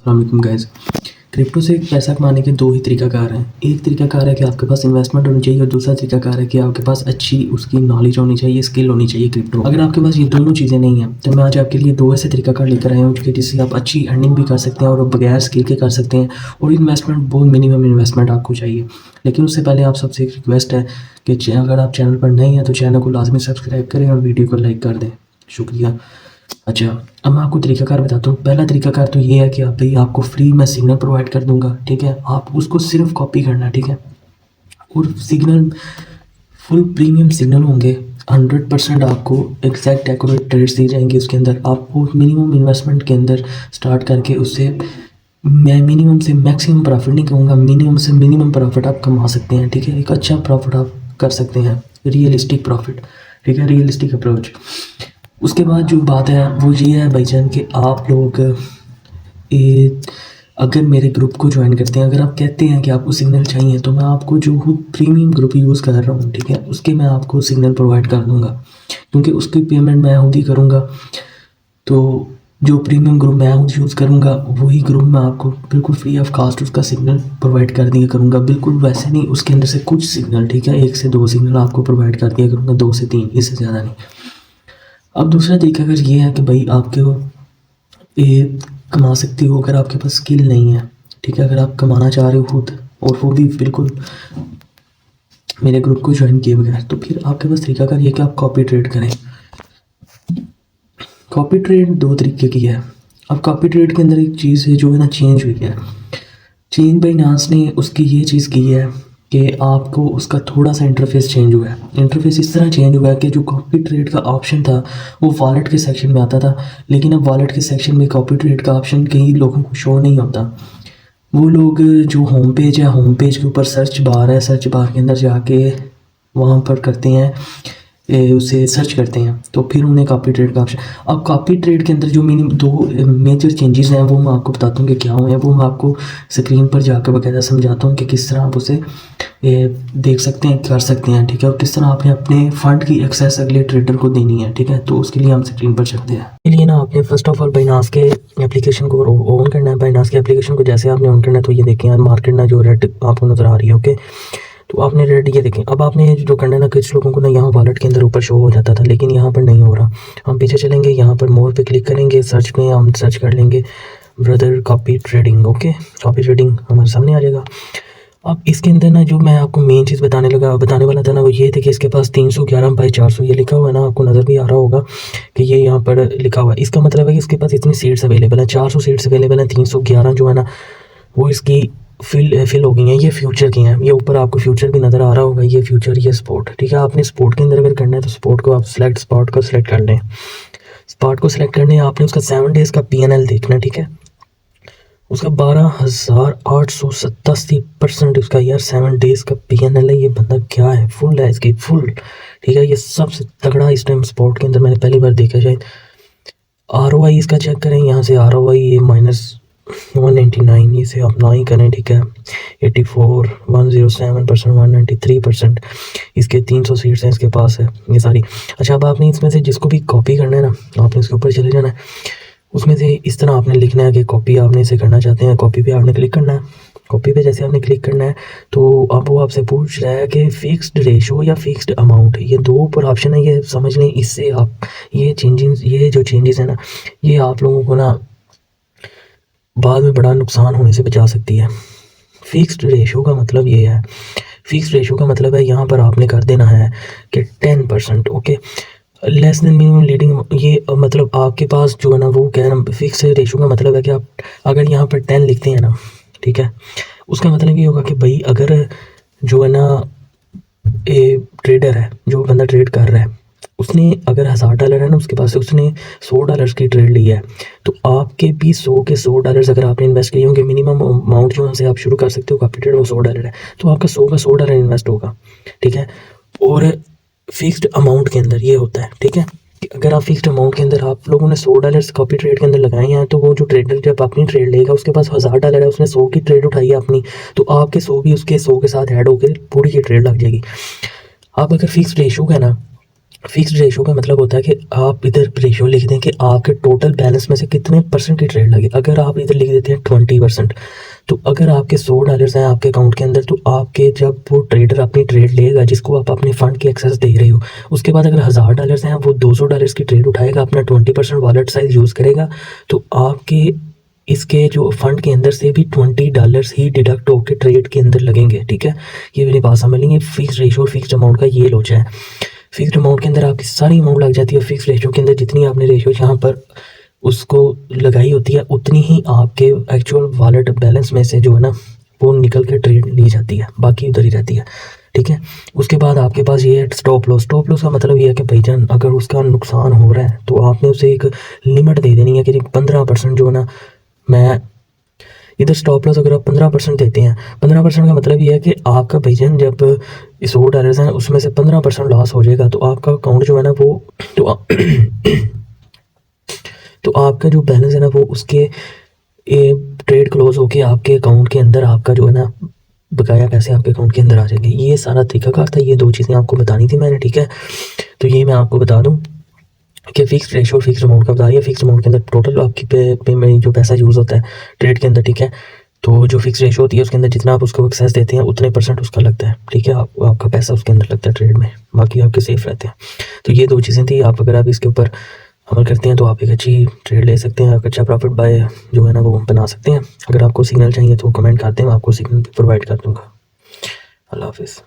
अस्सलाम guys. Crypto से पैसा कमाने के दो ही तरीकाकार हैं। एक तरीकाकार है कि आपके पास इन्वेस्टमेंट होनी चाहिए और दूसरा तरीकाकार है कि आपके पास अच्छी उसकी नॉलेज होनी चाहिए, स्किल होनी चाहिए क्रिप्टो। अगर आपके पास ये दोनों चीज़ें नहीं हैं तो मैं आज आपके लिए दो ऐसे तरीकाकार लेकर आया हूँ जिससे आप अच्छी अर्निंग भी कर सकते हैं और बगैर स्किल के कर सकते हैं। और इन्वेस्टमेंट बहुत मिनिमम इन्वेस्टमेंट आपको चाहिए। लेकिन उससे पहले आप सबसे एक रिक्वेस्ट है कि अगर आप चैनल पर नए हैं तो चैनल को लाजमी सब्सक्राइब करें और वीडियो को लाइक कर दें। शुक्रिया। अच्छा, अब मैं आपको तरीकाकार बताता हूँ। पहला तरीकाकार तो ये है कि आपको फ्री में सिग्नल प्रोवाइड कर दूंगा, ठीक है। आप उसको सिर्फ कॉपी करना है, ठीक है। और सिग्नल फुल प्रीमियम सिग्नल होंगे, 100% आपको एग्जैक्ट एक्यूरेट ट्रेड्स दी जाएंगी। उसके अंदर आपको मिनिमम इन्वेस्टमेंट के अंदर स्टार्ट करके उससे मैं मिनिमम से मैक्सिमम प्रॉफिट नहीं कहूँगा, मिनिमम से मिनिमम प्रॉफिट आप कमा सकते हैं, ठीक है। एक अच्छा प्रॉफिट आप कर सकते हैं, रियलिस्टिक प्रॉफिट, ठीक है, रियलिस्टिक अप्रोच। उसके बाद जो बात है वो ये है भाईजान कि आप लोग अगर मेरे ग्रुप को ज्वाइन करते हैं, अगर आप कहते हैं कि आपको सिग्नल चाहिए तो मैं आपको जो प्रीमियम ग्रुप यूज़ कर रहा हूँ, ठीक है, उसके मैं आपको सिग्नल प्रोवाइड कर दूँगा, क्योंकि उसकी पेमेंट मैं खुद ही करूँगा। तो जो प्रीमियम ग्रुप मैं यूज़ करूँगा वही ग्रुप मैं आपको बिल्कुल फ्री ऑफ कास्ट उसका सिग्नल प्रोवाइड कर दिया करूँगा। बिल्कुल वैसे नहीं, उसके अंदर से कुछ सिग्नल, ठीक है, 1 से 2 सिग्नल आपको प्रोवाइड कर दिया करूँगा, 2 से 3, इससे ज़्यादा नहीं। अब दूसरा तरीका अगर ये है कि भाई आपके ये कमा सकते हो अगर आपके पास स्किल नहीं है, ठीक है। अगर आप कमाना चाह रहे हो खुद और वो भी बिल्कुल मेरे ग्रुप को ज्वाइन किए बगैर, तो फिर आपके पास तरीकाकार ये कि आप कॉपी ट्रेड करें। कॉपी ट्रेड दो तरीके की है। अब कॉपी ट्रेड के अंदर एक चीज़ है जो है ना चेंज हुई है। चेंज बाइनांस ने उसकी ये चीज़ की है कि आपको उसका थोड़ा सा इंटरफेस चेंज हुआ है। इंटरफेस इस तरह चेंज हुआ है कि जो कॉपी ट्रेड का ऑप्शन था वो वॉलेट के सेक्शन में आता था, लेकिन अब वॉलेट के सेक्शन में कॉपी ट्रेड का ऑप्शन कई लोगों को शो नहीं होता। वो लोग जो होम पेज है, होम पेज के ऊपर सर्च बार है, सर्च बार के अंदर जाके वहाँ पर करते हैं, उसे सर्च करते हैं, तो फिर उन्हें कॉपी ट्रेड का ऑप्शन। अब कॉपी ट्रेड के अंदर जो दो मेजर चेंजेस हैं वो मैं आपको बताता हूँ कि क्या हुए हैं। वो मैं आपको स्क्रीन पर जाकर बाकायदा समझाता हूँ कि किस तरह आप उसे देख सकते हैं, कर सकते हैं, ठीक है, और किस तरह आपने अपने फंड की एक्सेस अगले ट्रेडर को देनी है, ठीक है। तो उसके लिए हम स्क्रीन पर चलते हैं। इसके लिए ना आपने फर्स्ट ऑफ ऑल बाइनांस के एप्लीकेशन को ऑन करना है। बाइनांस के एप्लीकेशन को जैसे आपने ऑन करना है तो ये देखें यार, मार्केट ना जो रेड आपको नज़र आ रही है, ओके। तो आपने रेड ये देखें। अब आपने जो करना है ना, कुछ लोगों को ना यहाँ वॉलेट के अंदर ऊपर शो हो जाता था, लेकिन यहाँ पर नहीं हो रहा। हम पीछे चलेंगे, यहाँ पर मोर पे क्लिक करेंगे, सर्च में हम सर्च कर लेंगे brother copy trading, okay. Copy trading हमारे सामने आ जाएगा। अब इसके अंदर ना जो मैं आपको मेन चीज़ बताने वाला था ना, वो ये थी कि इसके पास 311/400 ये लिखा हुआ है ना, आपको नज़र भी आ रहा होगा कि ये यहाँ पर लिखा हुआ है। इसका मतलब है कि इसके पास इतनी सीट्स अवेलेबल हैं, 400 सीट्स अवेलेबल हैं। 311 जो है ना वो इसकी फिल हो गई हैं, ये फ्यूचर की हैं। ये ऊपर आपको फ्यूचर भी नज़र आ रहा होगा, ये फ्यूचर, ये स्पॉट, ठीक है। आपने स्पॉट के अंदर अगर करना है तो स्पॉट को आप स्पॉट को सिलेक्ट कर लें। स्पॉट को सिलेक्ट करने आपने उसका 7 डेज़ का PNL देखना है, ठीक है। उसका 12,887% उसका यार 7 डेज़ का PNL है। ये बंदा क्या है, फुल है इसकी, फुल, ठीक है। ये सबसे तगड़ा इस टाइम स्पॉट के अंदर मैंने पहली बार देखा। शायद ROI इसका चेक करें, यहाँ से ROI ये -199, इसे आप ना ही करें, ठीक है। 84, 107%, 193%, इसके 300 सीट्स हैं इसके पास है ये सारी। अच्छा, अब आपने इसमें से जिसको भी कॉपी करना है ना, आपने इसके ऊपर चले जाना है, उसमें से इस तरह आपने लिखना है कि कॉपी आपने इसे करना चाहते हैं। कॉपी पे आपने क्लिक करना है। कॉपी पे जैसे आपने क्लिक करना है तो अब वो आपसे पूछ रहा है कि फ़िक्स्ड रेशो या फ़िक्स्ड अमाउंट, ये दो ऊपर ऑप्शन है, ये समझ लें। इससे आप ये जो चेंजेस है ना, ये आप लोगों को ना बाद में बड़ा नुकसान होने से बचा सकती है। फ़िक्स्ड रेशो का मतलब ये है, फ़िक्स्ड रेशो का मतलब है यहाँ पर आपने कर देना है कि 10%, okay, less than minimum leading. ये मतलब आपके पास जो है ना वो क्या है ना, फिक्स रेशो का मतलब है कि आप अगर यहाँ पर 10 लिखते हैं ना, ठीक है, उसका मतलब ये होगा कि भाई अगर जो है ना ए ट्रेडर है, जो बंदा ट्रेड कर रहा है, उसने अगर $1000 है ना उसके पास से, उसने $100 की ट्रेड ली है, तो आपके भी 100 के $100 अगर आपने इन्वेस्ट किए होंगे, मिनिमम अमाउंट जो से आप शुरू कर सकते हो कॉपी ट्रेड, वो $100 है, तो आपका 100 का $100 इन्वेस्ट होगा, ठीक है। और फिक्स्ड अमाउंट के अंदर ये होता है, ठीक है, कि अगर आप फिक्स्ड अमाउंट के अंदर आप लोगों ने $100 कॉपी ट्रेड के अंदर लगाए हैं, तो वो जो ट्रेडर जब अपनी ट्रेड लेगा उसके पास $1000 है, उसने 100 की ट्रेड उठाई है अपनी, तो आपके 100 भी उसके 100 के साथ ऐड होकर पूरी की ट्रेड लग जाएगी। आप अगर फिक्स्ड रेशो है ना, फिक्स्ड रेशो का मतलब होता है कि आप इधर रेशो लिख दें कि आपके टोटल बैलेंस में से कितने परसेंट की ट्रेड लगी। अगर आप इधर लिख देते हैं 20%, तो अगर आपके $100 हैं आपके अकाउंट के अंदर, तो आपके जब वो ट्रेडर अपनी ट्रेड लेगा जिसको आप अपने फंड की एक्सेस दे रहे हो, उसके बाद अगर $1000 हैं वो $200 की ट्रेड उठाएगा, अपना 20% वॉलेट साइज यूज़ करेगा, तो आपके इसके जो फंड के अंदर से भी $20 ही डिडक्ट होकर ट्रेड के अंदर लगेंगे। ठीक है, ये मेरी बात समझ लेंगे। फिक्स रेशो और फिक्स अमाउंट का ये लोचा है। फिक्स्ड अमाउंट के अंदर आपकी सारी अमाउंट लग जाती है, फिक्स रेशो के अंदर जितनी आपने रेशो यहाँ पर उसको लगाई होती है उतनी ही आपके एक्चुअल वॉलेट बैलेंस में से जो है ना वो निकल के ट्रेड ली जाती है, बाकी उधर ही रहती है। ठीक है, उसके बाद आपके पास ये है स्टॉप लॉस। स्टॉप लॉस का मतलब ये है कि भाईजान अगर उसका नुकसान हो रहा है तो आपने उसे एक लिमिट दे देनी है कि 15% जो है ना, मैं इधर स्टॉप लॉस अगर आप 15% देते हैं, 15% का मतलब ये है कि आपका भाईजान जब $100 हैं उसमें से 15% लॉस हो जाएगा तो आपका अकाउंट जो है ना वो तो आपका जो बैलेंस है ना वो उसके ट्रेड क्लोज होके आपके अकाउंट के अंदर आपका जो है ना बकाया पैसे आपके अकाउंट के अंदर आ जाएंगे। ये सारा तरीकाकार था, ये 2 चीज़ें आपको बतानी थी मैंने। ठीक है, तो ये मैं आपको बता दूं कि फिक्स रेशो और फिक्स अमाउंट का बता दिया। फिक्स अमाउंट के अंदर टोटल आपकी पे में जो पैसा यूज़ होता है ट्रेड के अंदर। ठीक है, तो जो फिक्स रेशो होती है उसके अंदर जितना आप उसको एक्सेस देते हैं उतने % उसका लगता है। ठीक है, आपका पैसा उसके अंदर लगता है ट्रेड में, बाकी आपके सेफ रहते हैं। तो ये 2 चीज़ें थी। आप अगर आप इसके ऊपर अमल करते हैं तो आप एक अच्छी ट्रेड ले सकते हैं, आप अच्छा प्रॉफिट बाय जो है ना वो बना सकते हैं। अगर आपको सिग्नल चाहिए तो कमेंट करते हैं, मैं आपको सिग्नल भी प्रोवाइड कर दूँगा। अल्लाह हाफ़िज़।